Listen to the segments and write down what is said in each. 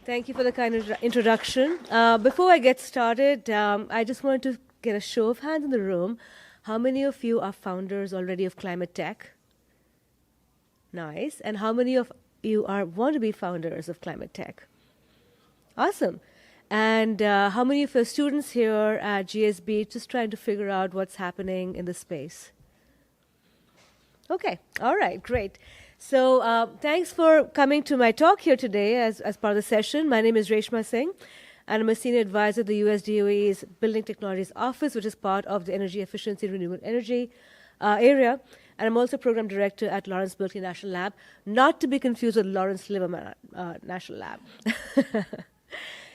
Thank you for the kind introduction. Before I get started, I just wanted to get a show of hands in the room. How many of you are founders already of climate tech? Nice. And how many of you want to be founders of climate tech? Awesome. And how many of your students here at GSB just trying to figure out what's happening in the space? Okay. All right. Great. So thanks for coming to my talk here today as part of the session. My name is Reshma Singh, and I'm a senior advisor at the US DOE's Building Technologies Office, which is part of the Energy Efficiency and Renewable Energy area. And I'm also program director at Lawrence Berkeley National Lab, not to be confused with Lawrence Livermore National Lab.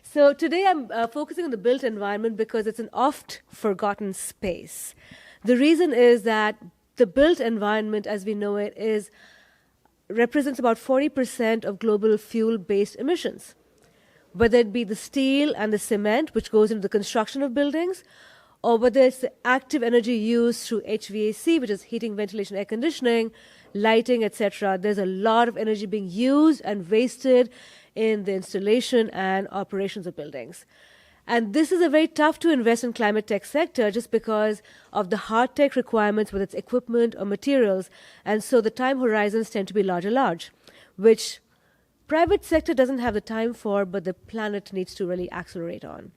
So today I'm focusing on the built environment because it's an oft forgotten space. The reason is that the built environment, as we know it, represents about 40% of global fuel-based emissions, whether it be the steel and the cement, which goes into the construction of buildings, or whether it's the active energy used through HVAC, which is heating, ventilation, air conditioning, lighting, etc. There's a lot of energy being used and wasted in the installation and operations of buildings. And this is a very tough to invest in climate tech sector just because of the hard tech requirements with its equipment or materials. And so the time horizons tend to be large, which private sector doesn't have the time for, but the planet needs to really accelerate on.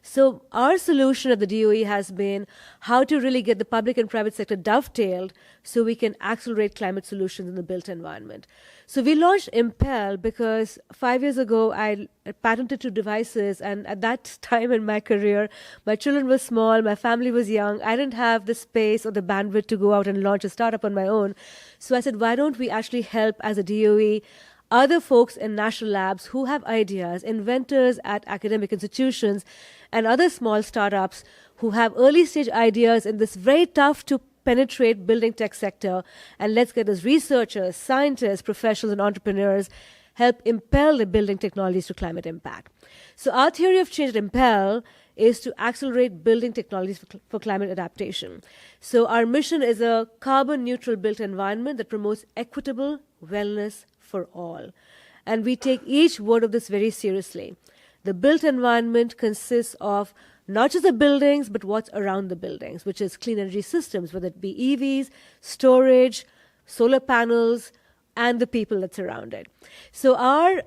So our solution at the DOE has been how to really get the public and private sector dovetailed so we can accelerate climate solutions in the built environment. So we launched IMPEL because 5 years ago I patented 2 devices, and at that time in my career, my children were small, my family was young, I didn't have the space or the bandwidth to go out and launch a startup on my own. So I said, why don't we actually help as a DOE other folks in national labs who have ideas, inventors at academic institutions, and other small startups who have early stage ideas in this very tough to penetrate building tech sector. And let's get those researchers, scientists, professionals, and entrepreneurs help impel the building technologies to climate impact. So our theory of change at IMPEL is to accelerate building technologies for climate adaptation. So our mission is a carbon neutral built environment that promotes equitable wellness for all. And we take each word of this very seriously. The built environment consists of not just the buildings, but what's around the buildings, which is clean energy systems, whether it be EVs, storage, solar panels, and the people that surround it. So our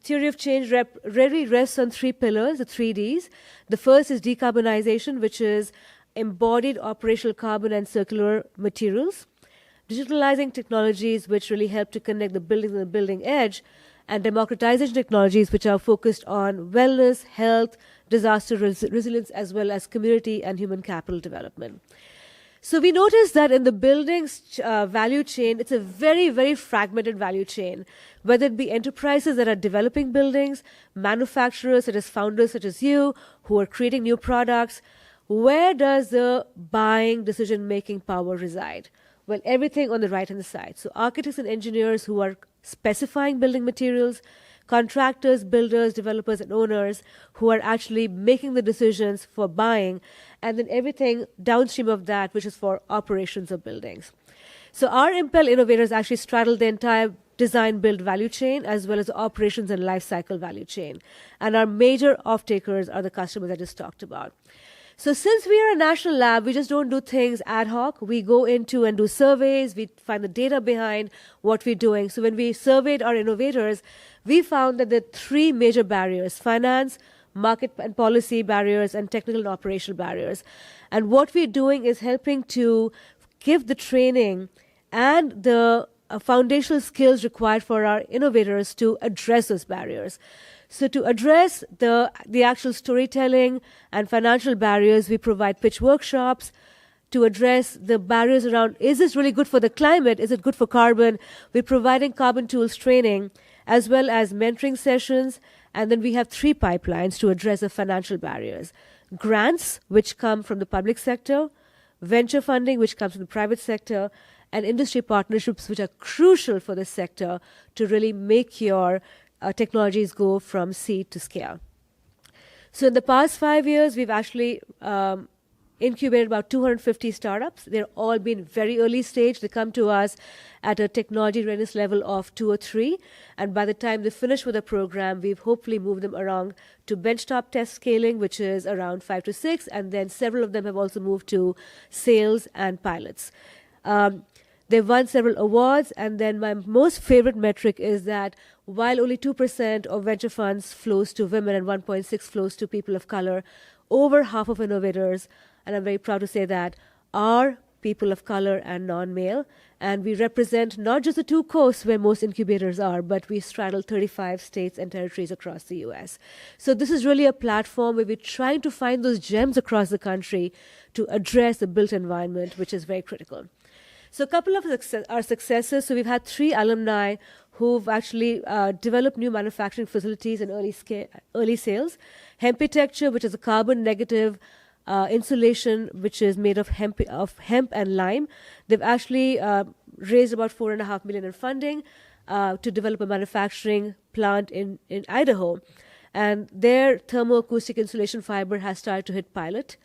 theory of change really rests on 3 pillars, the 3 Ds. The first is decarbonization, which is embodied operational carbon and circular materials. Digitalizing technologies which really help to connect the buildings and the building edge, and democratization technologies which are focused on wellness, health, disaster resilience, as well as community and human capital development. So we noticed that in the buildings value chain, it's a very, very fragmented value chain, whether it be enterprises that are developing buildings, manufacturers such as founders such as you, who are creating new products. Where does the buying decision-making power reside? Well, everything on the right-hand side. So architects and engineers who are specifying building materials, contractors, builders, developers, and owners who are actually making the decisions for buying, and then everything downstream of that, which is for operations of buildings. So our IMPEL innovators actually straddle the entire design-build value chain as well as the operations and life cycle value chain. And our major off-takers are the customers I just talked about. So since we are a national lab, we just don't do things ad hoc. We go into and do surveys. We find the data behind what we're doing. So when we surveyed our innovators, we found that there are 3 major barriers: finance, market and policy barriers, and technical and operational barriers. And what we're doing is helping to give the training and the foundational skills required for our innovators to address those barriers. So to address the actual storytelling and financial barriers, we provide pitch workshops. To address the barriers around, is this really good for the climate? Is it good for carbon? We're providing carbon tools training as well as mentoring sessions. And then we have 3 pipelines to address the financial barriers. Grants, which come from the public sector, venture funding, which comes from the private sector, and industry partnerships, which are crucial for this sector to really make your technologies go from seed to scale. So in the past 5 years, we've actually incubated about 250 startups. They're all been very early stage. They come to us at a technology readiness level of 2 or 3. And by the time they finish with the program, we've hopefully moved them around to benchtop test scaling, which is around 5 to 6. And then several of them have also moved to sales and pilots. They've won several awards. And then my most favorite metric is that while only 2% of venture funds flows to women and 1.6 flows to people of color, over half of innovators, and I'm very proud to say that, are people of color and non-male. And we represent not just the 2 coasts where most incubators are, but we straddle 35 states and territories across the US. So this is really a platform where we're trying to find those gems across the country to address the built environment, which is very critical. So a couple of our successes. So we've had 3 alumni who've actually developed new manufacturing facilities in early sales. Hempitecture, which is a carbon negative insulation, which is made of hemp and lime. They've actually raised about $4.5 million in funding to develop a manufacturing plant in Idaho. And their thermoacoustic insulation fiber has started to hit pilot.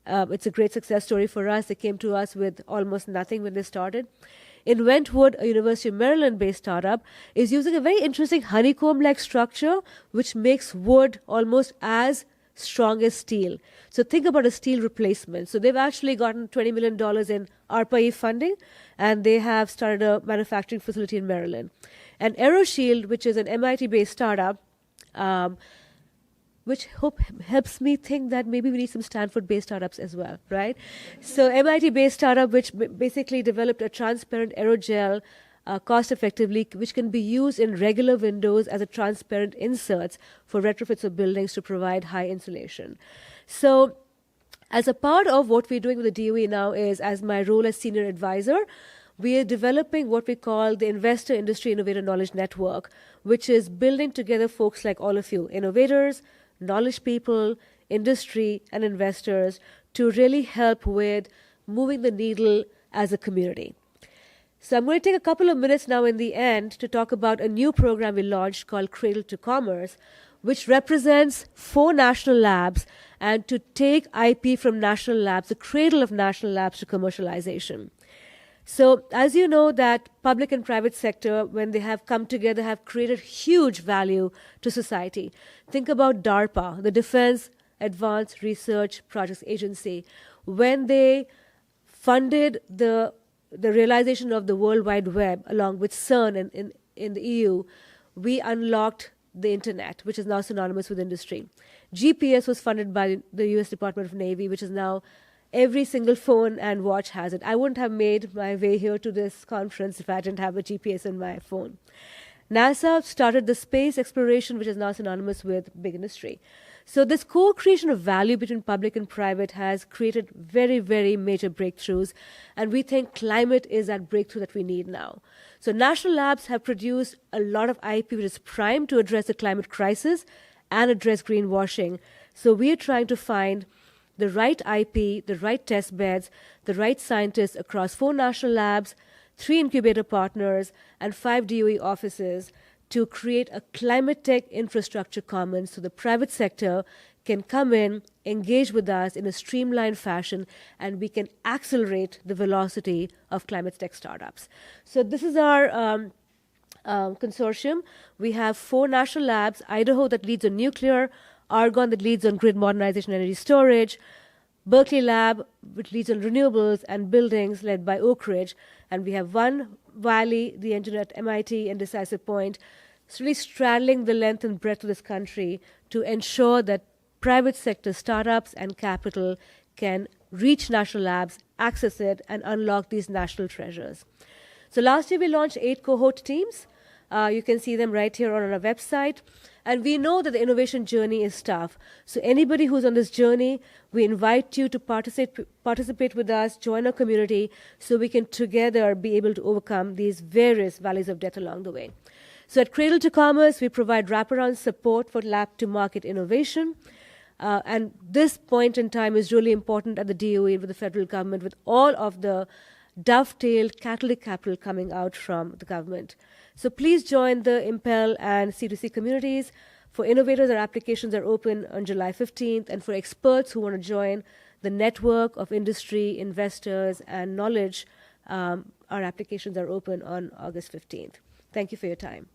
It's a great success story for us. They came to us with almost nothing when they started. In Wentwood, a University of Maryland-based startup is using a very interesting honeycomb-like structure, which makes wood almost as strong as steel. So think about a steel replacement. So they've actually gotten $20 million in ARPA-E funding, and they have started a manufacturing facility in Maryland. And AeroShield, which is an MIT-based startup, which helps me think that maybe we need some Stanford-based startups as well, right? So MIT-based startup, which basically developed a transparent aerogel cost-effectively, which can be used in regular windows as a transparent inserts for retrofits of buildings to provide high insulation. So as a part of what we're doing with the DOE now is, as my role as senior advisor, we are developing what we call the Investor Industry Innovator Knowledge Network, which is building together folks like all of you, innovators, knowledge people, industry, and investors to really help with moving the needle as a community. So I'm going to take a couple of minutes now in the end to talk about a new program we launched called Cradle to Commerce, which represents 4 national labs and to take IP from national labs, the cradle of national labs, to commercialization. So as you know, that public and private sector, when they have come together, have created huge value to society. Think about DARPA, the Defense Advanced Research Projects Agency. When they funded the realization of the World Wide Web, along with CERN in the EU, we unlocked the internet, which is now synonymous with industry. GPS was funded by the US Department of Navy, which is now every single phone and watch has it. I wouldn't have made my way here to this conference if I didn't have a GPS in my phone. NASA started the space exploration, which is now synonymous with big industry. So this co-creation of value between public and private has created very, very major breakthroughs. And we think climate is that breakthrough that we need now. So national labs have produced a lot of IP which is primed to address the climate crisis and address greenwashing. So we are trying to find the right IP, the right test beds, the right scientists across 4 national labs, 3 incubator partners, and 5 DOE offices to create a climate tech infrastructure commons so the private sector can come in, engage with us in a streamlined fashion, and we can accelerate the velocity of climate tech startups. So this is our consortium. We have 4 national labs, Idaho that leads on nuclear, Argonne that leads on grid modernization and energy storage, Berkeley Lab, which leads on renewables, and buildings led by Oak Ridge. And we have one Wiley, the engineer at MIT, and Decisive Point. It's really straddling the length and breadth of this country to ensure that private sector startups and capital can reach national labs, access it, and unlock these national treasures. So last year we launched 8 cohort teams. You can see them right here on our website. And we know that the innovation journey is tough. So anybody who's on this journey, we invite you to participate with us, join our community, so we can together be able to overcome these various valleys of death along the way. So at Cradle to Commerce, we provide wraparound support for lab-to-market innovation. And this point in time is really important at the DOE with the federal government, with all of the dovetailed catalytic capital coming out from the government. So please join the IMPEL and C2C communities, For innovators, our applications are open on July 15th, and for experts who want to join the network of industry, investors, and knowledge, our applications are open on August 15th. Thank you for your time.